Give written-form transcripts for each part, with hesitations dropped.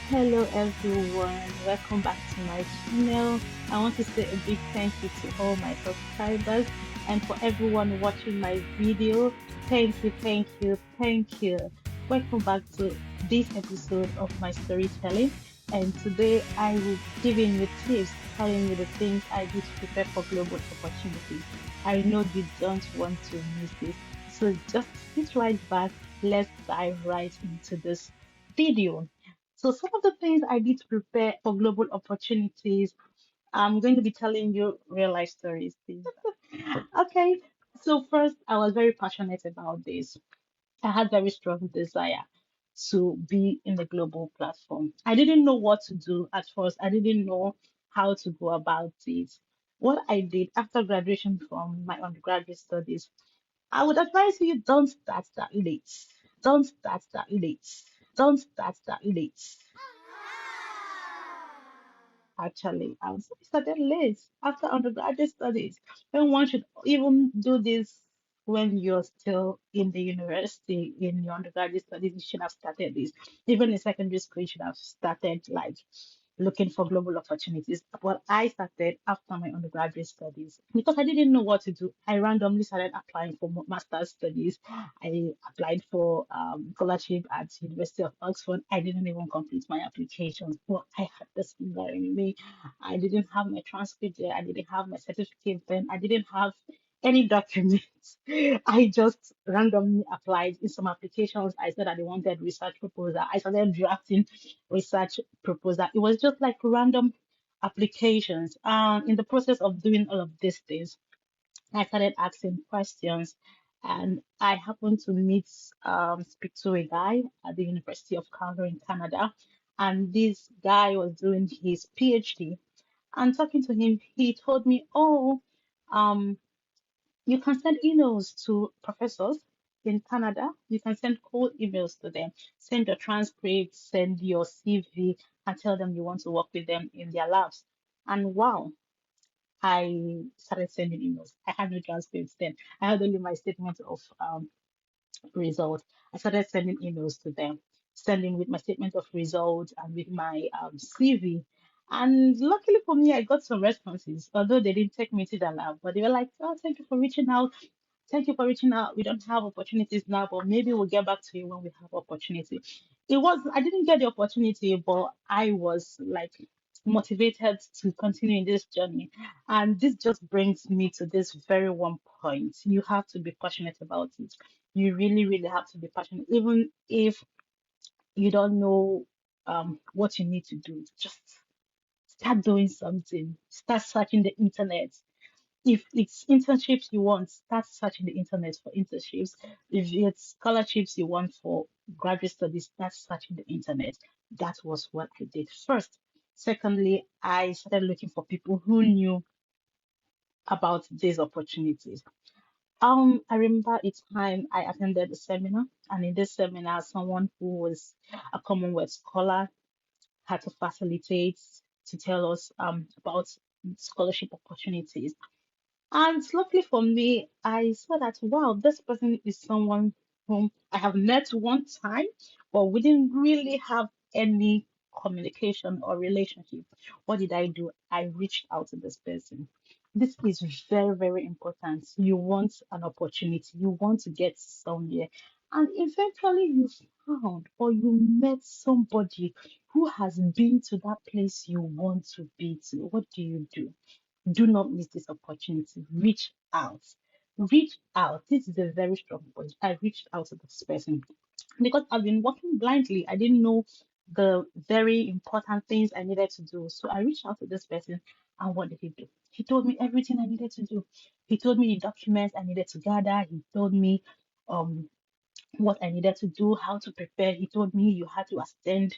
Hello everyone, welcome back to my channel. I want to say a big thank you to all my subscribers and for everyone watching my video. Thank you. Welcome back to this episode of my storytelling. And today I will be giving you tips, telling you the things I did to prepare for global opportunities. I know you don't want to miss this. So just sit right back. Let's dive right into this video. So some of the things I did to prepare for global opportunities, I'm going to be telling you real life stories. Please. Okay. So first, I was very passionate about this. I had very strong desire to be in the global platform. I didn't know what to do at first. I didn't know how to go about it. What I did after graduation from my undergraduate studies, I would advise you don't start that late. Don't start that late. Don't start that late. Actually, I was started late after undergraduate studies. When one should even do this when you're still in the university in your undergraduate studies, you should have started this. Even in secondary school, you should have started like looking for global opportunities. But I started after my undergraduate studies because I didn't know what to do. I randomly started applying for master's studies. I applied for scholarship at University of Oxford. I didn't even complete my applications, but I had this fever in me. I didn't have my transcript there. I didn't have my certificate then. I didn't have any documents. I just randomly applied in some applications. I said that I wanted research proposal. I started drafting research proposal. It was just like random applications. In the process of doing all of these things, I started asking questions, and I happened to speak to a guy at the University of Calgary in Canada, and this guy was doing his PhD. And talking to him, he told me, "Oh, um, you can send emails to professors in Canada. You can send cold emails to them, send your transcript, send your CV, and tell them you want to work with them in their labs." And wow, I started sending emails. I had no transcripts then. I had only my statement of result. I started sending emails to them, sending with my statement of result and with my CV. And luckily for me, I got some responses, although they didn't take me to the lab, but they were like, "Oh, thank you for reaching out. Thank you for reaching out. We don't have opportunities now, but maybe we'll get back to you when we have opportunity." I didn't get the opportunity, but I was like motivated to continue in this journey. And this just brings me to this very one point. You have to be passionate about it. You really, really have to be passionate, even if you don't know what you need to do. Just start doing something. Start searching the internet. If it's internships you want, start searching the internet for internships. If it's scholarships you want for graduate studies, start searching the internet. That was what I did first. Secondly, I started looking for people who knew about these opportunities. I remember a time I attended a seminar, and in this seminar, someone who was a Commonwealth scholar had to facilitate to tell us about scholarship opportunities. And luckily for me, I saw that, wow, this person is someone whom I have met one time, but we didn't really have any communication or relationship. What did I do? I reached out to this person. This is very, very important. You want an opportunity, you want to get somewhere, and eventually you found or you met somebody who has been to that place you want to be to. What do? Do not miss this opportunity. Reach out. Reach out. This is a very strong point. I reached out to this person because I've been working blindly. I didn't know the very important things I needed to do. So I reached out to this person, and what did he do? He told me everything I needed to do. He told me the documents I needed to gather. He told me um what I needed to do, how to prepare. He told me you had to attend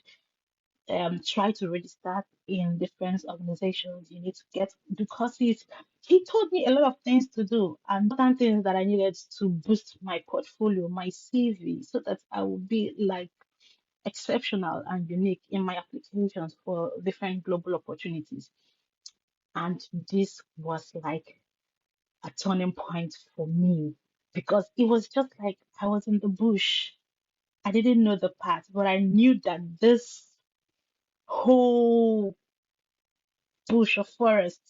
try to register in different organizations. You need to get do courses. He told me a lot of things to do and important things that I needed to boost my portfolio, my CV, so that I would be like exceptional and unique in my applications for different global opportunities. And this was like a turning point for me because it was just like I was in the bush. I didn't know the path, but I knew that this whole bush or forest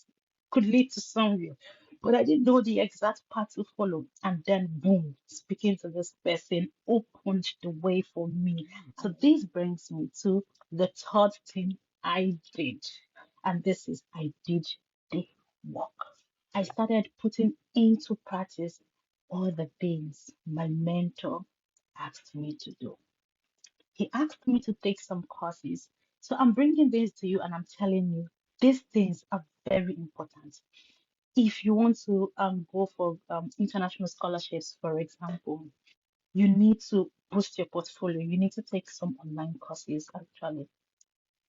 could lead to somewhere. But I didn't know the exact path to follow. And then, boom, speaking to this person opened the way for me. So this brings me to the third thing I did. And this is I did the work. I started putting into practice all the things my mentor asked me to do. He asked me to take some courses. So I'm bringing this to you and I'm telling you, these things are very important. If you want to go for international scholarships, for example, you need to boost your portfolio. You need to take some online courses, actually,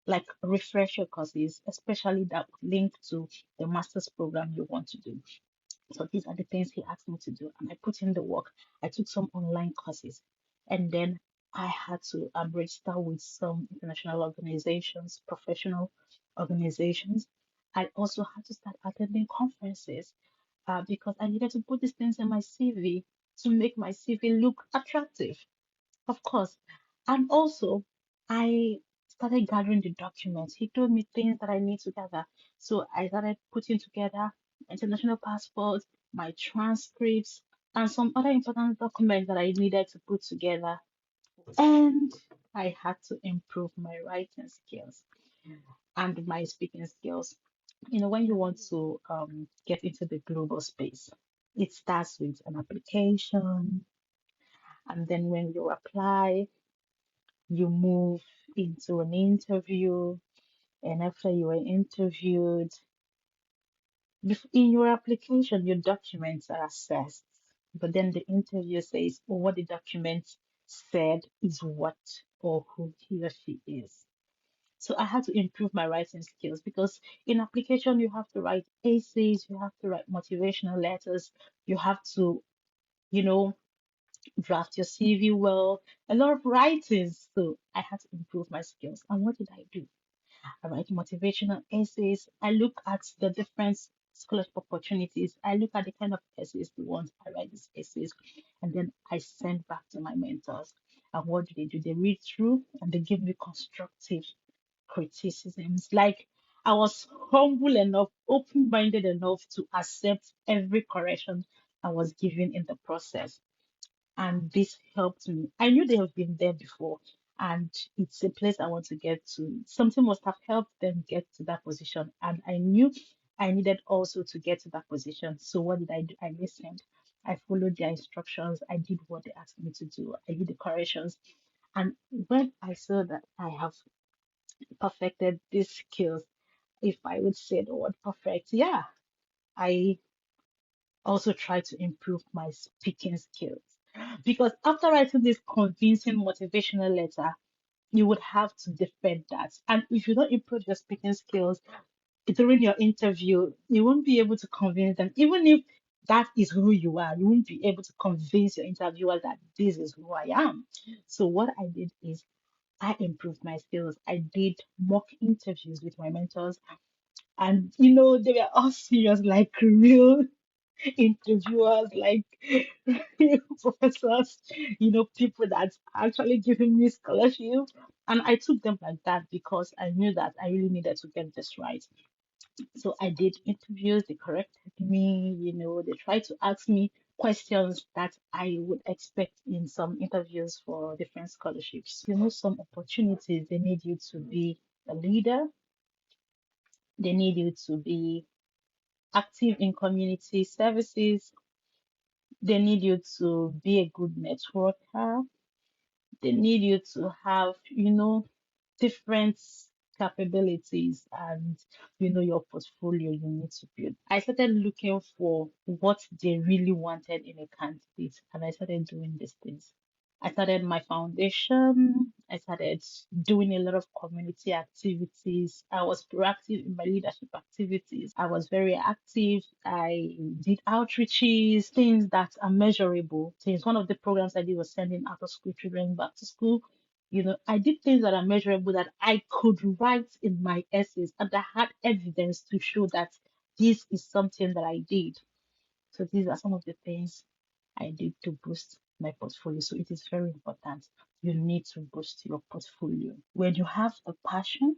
like refresher courses, especially that link to the master's program you want to do. So these are the things he asked me to do, and I put in the work. I took some online courses, and then I had to register with some international organizations, professional organizations. I also had to start attending conferences because I needed to put these things in my CV to make my CV look attractive, of course. And also, I started gathering the documents. He told me things that I need to gather. So I started putting together international passports, my transcripts, and some other important documents that I needed to put together. And I had to improve my writing skills and my speaking skills. You know, when you want to get into the global space, it starts with an application, and then when you apply, you move into an interview, and after you are interviewed, in your application, your documents are assessed. But then the interviewer says, oh, what the document said is what or who he or she is. So I had to improve my writing skills because in application, you have to write essays, you have to write motivational letters, you have to, you know, draft your CV well, a lot of writing. So I had to improve my skills. And what did I do? I write motivational essays. I look at the different scholarship opportunities. I look at the kind of essays they want. I write these essays and then I send back to my mentors. And what do? They read through and they give me constructive criticisms. Like I was humble enough, open minded enough to accept every correction I was given in the process, and this helped me. I knew they have been there before, and it's a place I want to get to. Something must have helped them get to that position, and I knew I needed also to get to that position. So what did I do? I listened. I followed their instructions. I did what they asked me to do. I did the corrections. And when I saw that I have perfected these skills, if I would say the word perfect, yeah, I also try to improve my speaking skills. Because after writing this convincing motivational letter, you would have to defend that. And if you don't improve your speaking skills during your interview, you won't be able to convince them. Even if that is who you are, you won't be able to convince your interviewer that this is who I am. So what I did is I improved my skills. I did mock interviews with my mentors, and they were all serious, like real interviewers, like professors, people that actually giving me scholarship. And I took them like that because I knew that I really needed to get this right. So I did interviews, they corrected me, they tried to ask me questions that I would expect in some interviews for different scholarships. Some opportunities, they need you to be a leader, they need you to be active in community services, they need you to be a good networker. They need you to have, different capabilities and, your portfolio you need to build. I started looking for what they really wanted in a candidate, and I started doing these things. I started my foundation. I started doing a lot of community activities. I was proactive in my leadership activities. I was very active. I did outreaches, things that are measurable. Things. One of the programs I did was sending out of school children back to school. I did things that are measurable that I could write in my essays, and I had evidence to show that this is something that I did. So these are some of the things I did to boost my portfolio. So it is very important. You need to boost your portfolio. When you have a passion,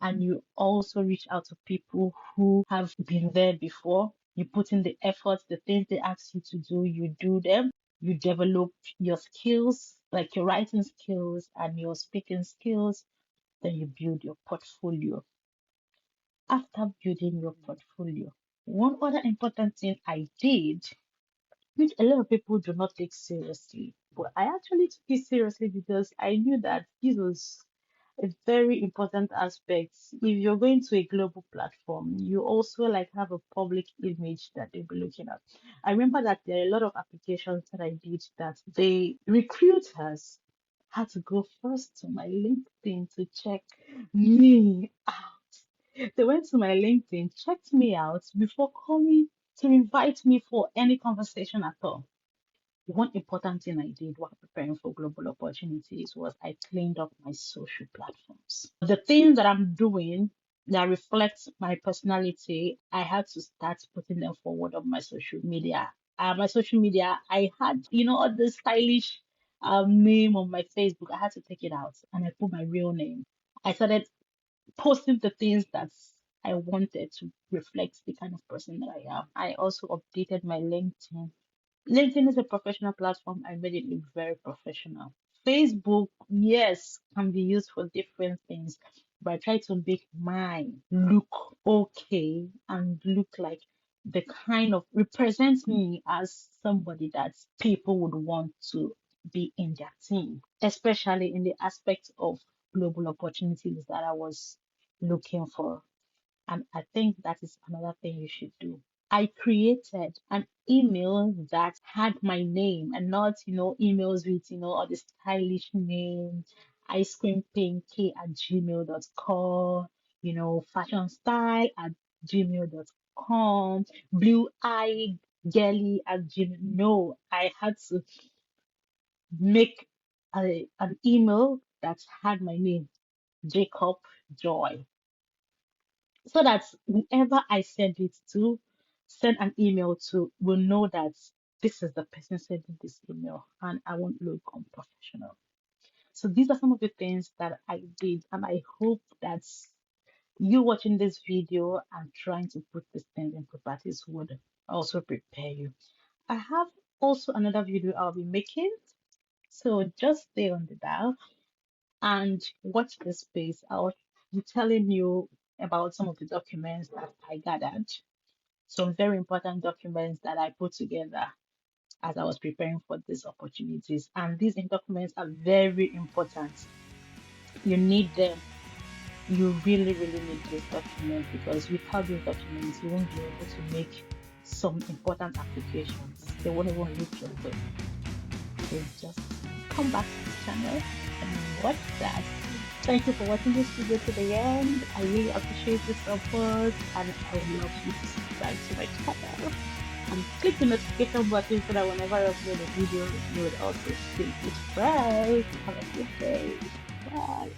and you also reach out to people who have been there before. You put in the effort, the things they ask you to do, you do them. You develop your skills, like your writing skills and your speaking skills. Then you build your portfolio. After building your portfolio, one other important thing I did, which a lot of people do not take seriously, but I actually took it seriously because I knew that this was a very important aspect. If you're going to a global platform, you also like have a public image that they'll be looking at. I remember that there are a lot of applications that I did that the recruiters had to go first to my LinkedIn to check me out. They went to my LinkedIn, checked me out before coming to invite me for any conversation at all. One important thing I did while preparing for global opportunities was I cleaned up my social platforms. The things that I'm doing that reflects my personality, I had to start putting them forward on my social media. My social media, I had, all the stylish name on my Facebook. I had to take it out and I put my real name. I started posting the things that I wanted to reflect the kind of person that I am. I also updated my LinkedIn. LinkedIn is a professional platform. I made it look very professional. Facebook, yes, can be used for different things, but I try to make mine look okay and look like the kind of represents me as somebody that people would want to be in their team, especially in the aspect of global opportunities that I was looking for. And I think that is another thing you should do. I created an email that had my name and not, emails with, all the stylish names, ice cream pinky at gmail.com, fashion style at gmail.com, blue eye girly at gmail. No, I had to make an email that had my name, Jacob Joy, so that whoever I send an email to, will know that this is the person sending this email and I won't look unprofessional. So these are some of the things that I did, and I hope that you watching this video and trying to put these things into practice would also prepare you. I have also another video I'll be making, so just stay on the dial and watch this space. I'll be telling you about some of the documents that I gathered, some very important documents that I put together as I was preparing for these opportunities. And these documents are very important. You need them. You really, really need these documents, because without these documents, you won't be able to make some important applications. They won't even look your way. So just come back to this channel and watch that. Thank you for watching this video to the end. I really appreciate the support, and I would love you to subscribe to my channel and click the notification button so that whenever I upload a video, you would also see it. Bye. Have a good day. Bye.